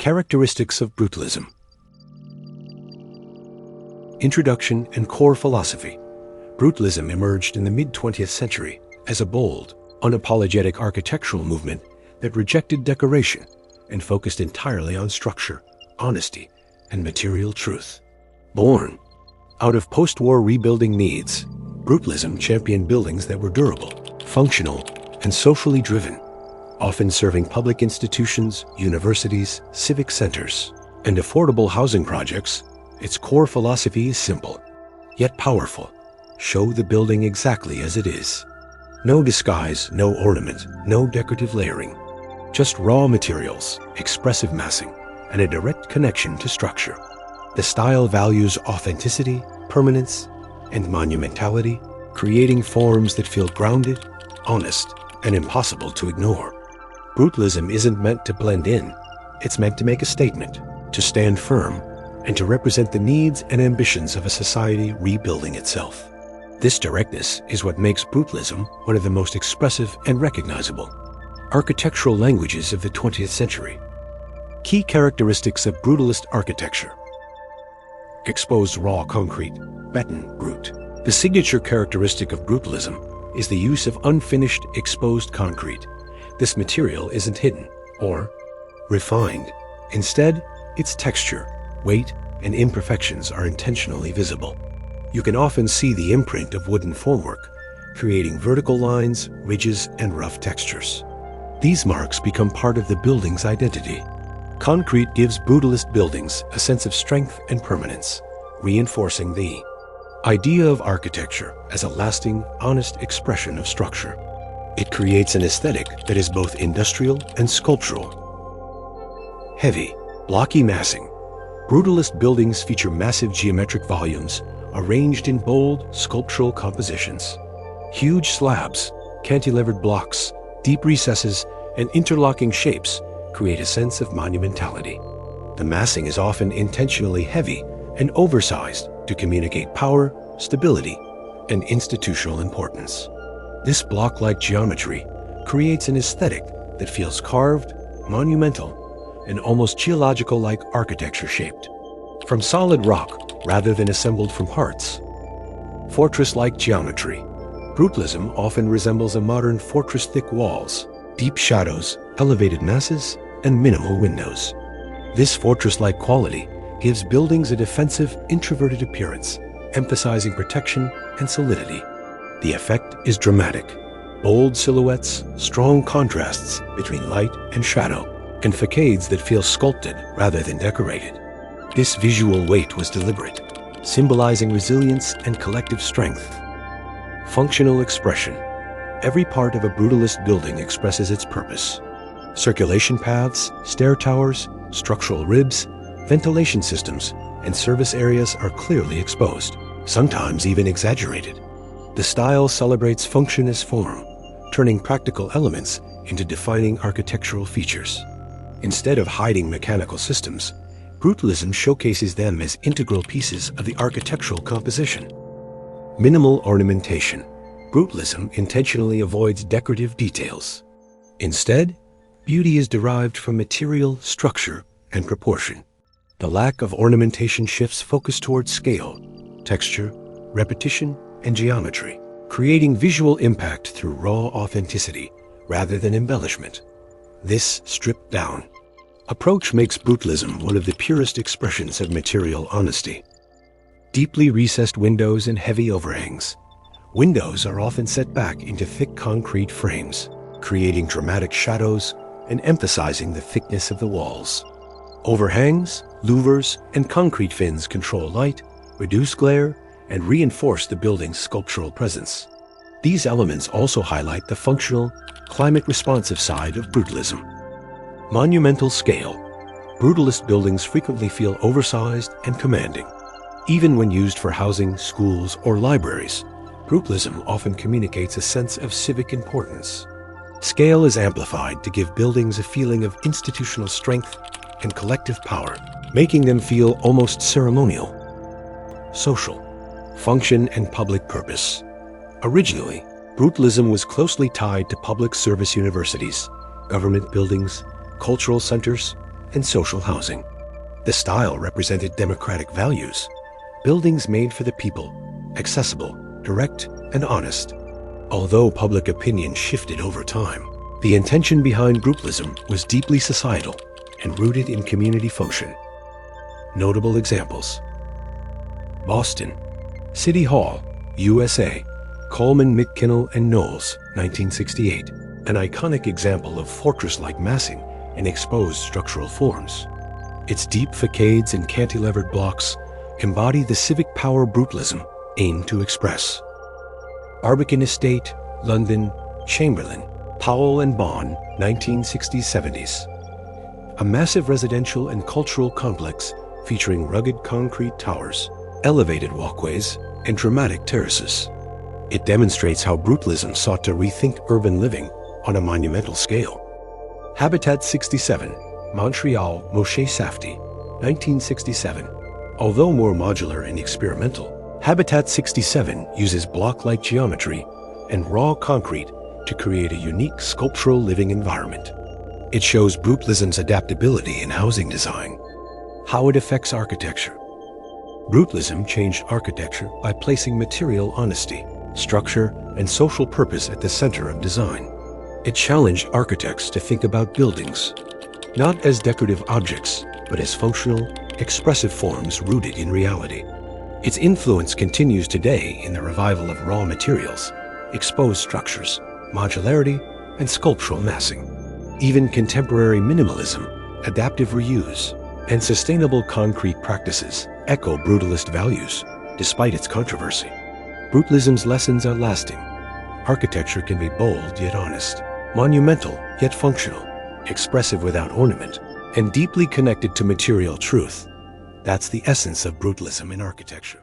Characteristics of Brutalism. Introduction and core philosophy. Brutalism emerged in the mid-20th century as a bold, unapologetic architectural movement that rejected decoration and focused entirely on structure, honesty, and material truth. Born out of post-war rebuilding needs, Brutalism championed buildings that were durable, functional, and socially driven, often serving public institutions, universities, civic centers, and affordable housing projects. Its core philosophy is simple, yet powerful. Show the building exactly as it is. No disguise, no ornament, no decorative layering. Just raw materials, expressive massing, and a direct connection to structure. The style values authenticity, permanence, and monumentality, creating forms that feel grounded, honest, and impossible to ignore. Brutalism isn't meant to blend in. It's meant to make a statement, to stand firm, and to represent the needs and ambitions of a society rebuilding itself. This directness is what makes Brutalism one of the most expressive and recognizable architectural languages of the 20th century. Key characteristics of Brutalist architecture. Exposed raw concrete, béton, brut. The signature characteristic of Brutalism is the use of unfinished, exposed concrete. This material isn't hidden or refined. Instead, its texture, weight, and imperfections are intentionally visible. You can often see the imprint of wooden formwork, creating vertical lines, ridges, and rough textures. These marks become part of the building's identity. Concrete gives Brutalist buildings a sense of strength and permanence, reinforcing the idea of architecture as a lasting, honest expression of structure. It creates an aesthetic that is both industrial and sculptural. Heavy, blocky massing. Brutalist buildings feature massive geometric volumes arranged in bold, sculptural compositions. Huge slabs, cantilevered blocks, deep recesses, and interlocking shapes create a sense of monumentality. The massing is often intentionally heavy and oversized to communicate power, stability, and institutional importance. This block-like geometry creates an aesthetic that feels carved, monumental, and almost geological-like architecture shaped from solid rock rather than assembled from parts. Fortress-like geometry. Brutalism often resembles a modern fortress: thick walls, deep shadows, elevated masses, and minimal windows. This fortress-like quality gives buildings a defensive, introverted appearance, emphasizing protection and solidity. The effect is dramatic. Bold silhouettes, strong contrasts between light and shadow, and facades that feel sculpted rather than decorated. This visual weight was deliberate, symbolizing resilience and collective strength. Functional expression. Every part of a Brutalist building expresses its purpose. Circulation paths, stair towers, structural ribs, ventilation systems, and service areas are clearly exposed, sometimes even exaggerated. The style celebrates function as form, turning practical elements into defining architectural features. Instead of hiding mechanical systems, Brutalism showcases them as integral pieces of the architectural composition. Minimal ornamentation. Brutalism intentionally avoids decorative details. Instead, beauty is derived from material, structure, and proportion. The lack of ornamentation shifts focus towards scale, texture, repetition, and geometry, creating visual impact through raw authenticity rather than embellishment. This stripped-down approach makes Brutalism one of the purest expressions of material honesty. Deeply recessed windows and heavy overhangs. Windows are often set back into thick concrete frames, creating dramatic shadows and emphasizing the thickness of the walls. Overhangs, louvers, and concrete fins control light, reduce glare, and reinforce the building's sculptural presence. These elements also highlight the functional, climate-responsive side of Brutalism. Monumental scale. Brutalist buildings frequently feel oversized and commanding. Even when used for housing, schools, or libraries, Brutalism often communicates a sense of civic importance. Scale is amplified to give buildings a feeling of institutional strength and collective power, making them feel almost ceremonial. Social. Function and public purpose. Originally, Brutalism was closely tied to public service universities, government buildings, cultural centers, and social housing. The style represented democratic values, buildings made for the people, accessible, direct, and honest. Although public opinion shifted over time, the intention behind Brutalism was deeply societal and rooted in community function. Notable examples: Boston, City Hall, USA, Coleman, McKinnell, and Knowles, 1968, an iconic example of fortress-like massing and exposed structural forms. Its deep facades and cantilevered blocks embody the civic power Brutalism aimed to express. Barbican Estate, London, Chamberlain, Powell and Bonn, 1960s-70s. A massive residential and cultural complex featuring rugged concrete towers, elevated walkways, and dramatic terraces. It demonstrates how Brutalism sought to rethink urban living on a monumental scale. Habitat 67, Montreal, Moshe Safdie, 1967. Although more modular and experimental, Habitat 67 uses block-like geometry and raw concrete to create a unique sculptural living environment. It shows Brutalism's adaptability in housing design. How it affects architecture. Brutalism changed architecture by placing material honesty, structure, and social purpose at the center of design. It challenged architects to think about buildings not as decorative objects, but as functional, expressive forms rooted in reality. Its influence continues today in the revival of raw materials, exposed structures, modularity, and sculptural massing. Even contemporary minimalism, adaptive reuse, and sustainable concrete practices echo brutalist values, despite its controversy. Brutalism's lessons are lasting. Architecture can be bold yet honest, monumental yet functional, expressive without ornament, and deeply connected to material truth. That's the essence of Brutalism in architecture.